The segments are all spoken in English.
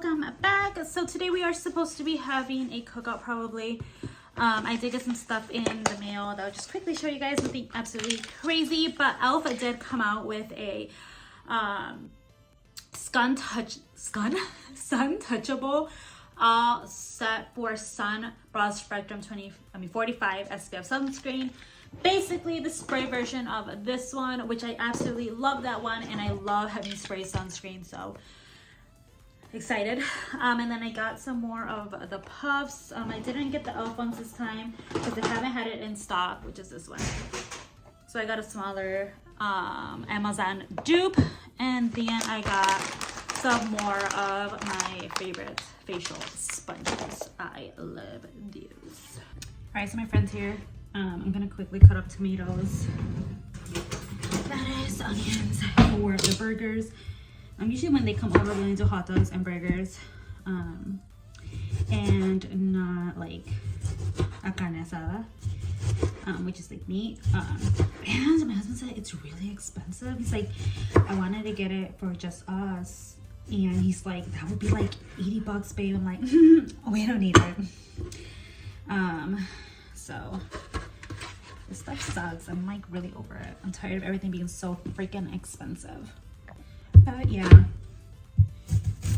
welcome back. So today we are supposed to be having a cookout probably. I did get some stuff in the mail that I'll just quickly show you guys. Nothing absolutely crazy, but Elf did come out with a sun touchable set for sun broad spectrum 45 SPF sunscreen. Basically the spray version of this one, which I absolutely love that one, and I love having spray sunscreen, so excited. And then I got some more of the puffs. I didn't get the elf ones this time because they haven't had it in stock, which is this one. So I got a smaller Amazon dupe, and then I got some more of my favorite facial sponges. I love these. All right, so my friends here, I'm gonna quickly cut up tomatoes, lettuce, onions for the burgers. Usually when they come over, we only do hot dogs and burgers, and not like a carne asada, which is like meat. And my husband said it's really expensive. He's like, I wanted to get it for just us, and he's like, that would be like 80 bucks, babe. I'm like, we don't need it. So this stuff sucks. I'm like really over it. I'm tired of everything being so freaking expensive. But yeah,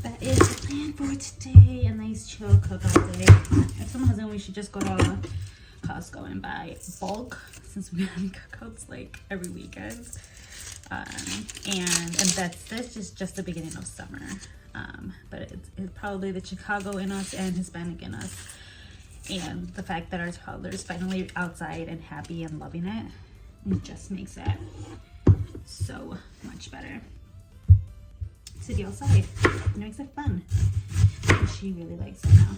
that is the plan for today. A nice chill cookout day. I told my husband we should just go to Costco and buy bulk, since we're having cookouts like every weekend. And this is just the beginning of summer. But it's probably the Chicago in us and Hispanic in us, and the fact that our toddler is finally outside and happy and loving it just makes it so much better to be outside. It makes it fun, and she really likes it now.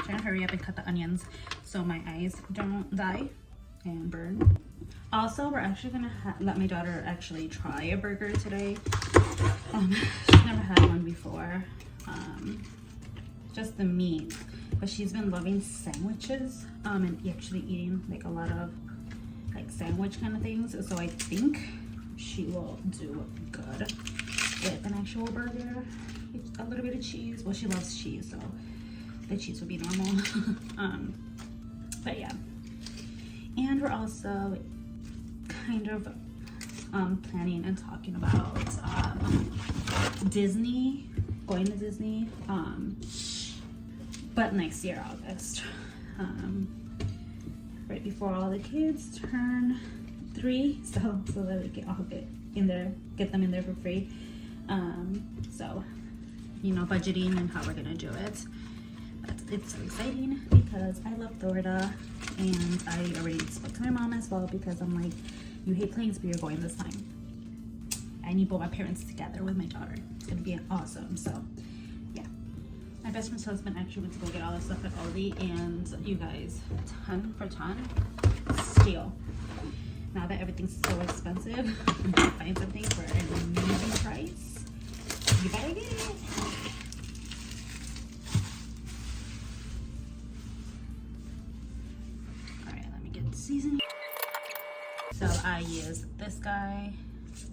Trying to hurry up and cut the onions so my eyes don't die and burn. Also, we're actually gonna let my daughter actually try a burger today. She's never had one before, just the meat, but she's been loving sandwiches, and actually eating like a lot of like sandwich kind of things, so I think she will do good with an actual burger with a little bit of cheese. Well, she loves cheese, so the cheese would be normal. But yeah, and we're also kind of planning and talking about Disney, going to Disney, but next year, August, right before all the kids turn 3, so that we can all get them in there for free. So, you know, budgeting and how we're gonna do it. But it's so exciting because I love Florida, and I already spoke to my mom as well, because I'm like, you hate planes, but you're going this time. I need both my parents together with my daughter. It's gonna be awesome. So yeah, my best friend's husband actually went to go get all this stuff at Aldi, and you guys, ton for ton, steal. Now that everything's so expensive, you can find something for an amazing price, you better get it. All right, let me get the seasoning. So I use this guy,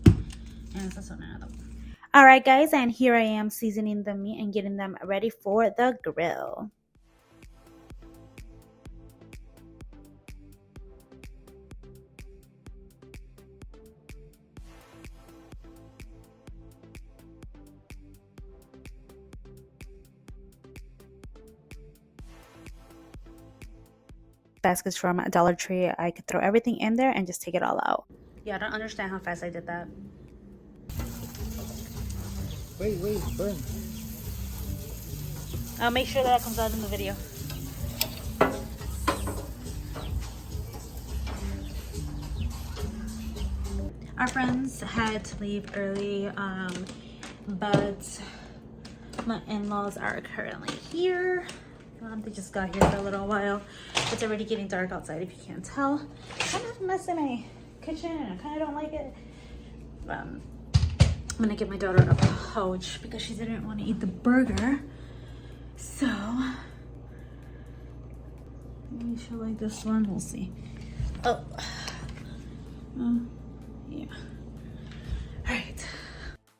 and it's also another one. All right, guys, and here I am seasoning the meat and getting them ready for the grill. Baskets from Dollar Tree. I could throw everything in there and just take it all out. Yeah, I don't understand how fast I did that. Wait, burn. I'll make sure that comes out in the video. Our friends had to leave early, but my in-laws are currently here. They just got here for a little while. It's already getting dark outside, if you can't tell. I'm not messing my kitchen, and I kind of don't like it. I'm gonna get my daughter a pouch because she didn't want to eat the burger. So maybe she'll like this one. We'll see. Oh, yeah.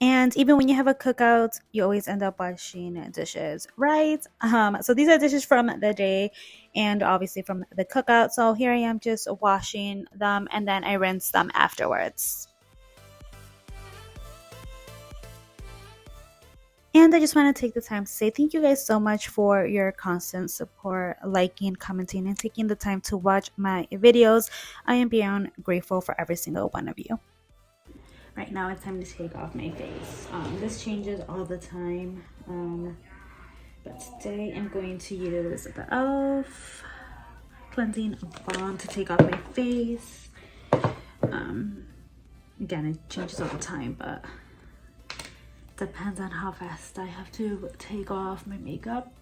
And even when you have a cookout, you always end up washing dishes, right? So these are dishes from the day and obviously from the cookout. So here I am just washing them and then I rinse them afterwards. And I just want to take the time to say thank you guys so much for your constant support, liking, commenting, and taking the time to watch my videos. I am beyond grateful for every single one of you. Right now it's time to take off my face. This changes all the time, but today I'm going to use the e.l.f. cleansing balm to take off my face. Again, it changes all the time, but depends on how fast I have to take off my makeup.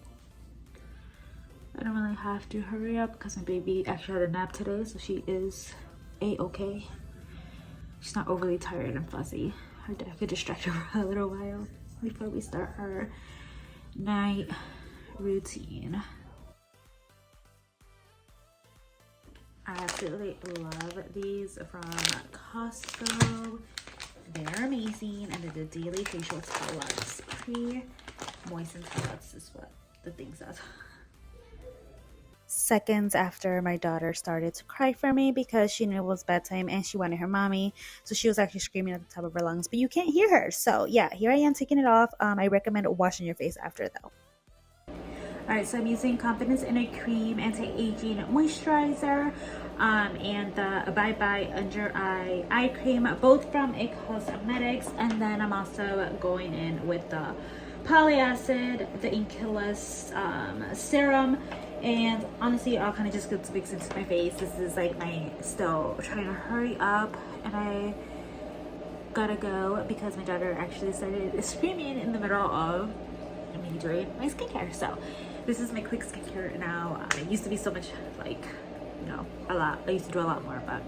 I don't really have to hurry up because my baby actually had a nap today, so she is a-okay. She's not overly tired and fuzzy. I could distract her for a little while before we start her night routine. I absolutely love these from Costco. They're amazing, and they're the Daily Facial Towelettes. Pre-moistened towelettes is what the thing says. Seconds after my daughter started to cry for me because she knew it was bedtime and she wanted her mommy, so she was actually screaming at the top of her lungs, but you can't hear her. So yeah, here I am taking it off. I recommend washing your face after though. Alright, so I'm using Confidence in a Cream Anti-Aging Moisturizer and the Bye Bye Under Eye Cream, both from It Cosmetics. And then I'm also going in with the Polyacid, the Inkless Serum. And honestly, it all kind of just gets mixed into my face. This is like my still trying to hurry up, and I gotta go because my daughter actually started screaming in the middle of me doing my skincare. So this is my quick skincare now. It used to be so much like, you know, a lot. I used to do a lot more, but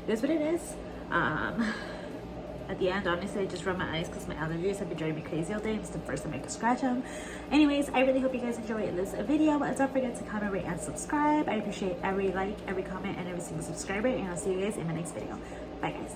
it is what it is. At the end, honestly, I just rub my eyes because my allergies have been driving me crazy all day. It's the first time I could scratch them. Anyways, I really hope you guys enjoyed this video. Don't forget to comment, rate, and subscribe. I appreciate every like, every comment, and every single subscriber. And I'll see you guys in my next video. Bye, guys.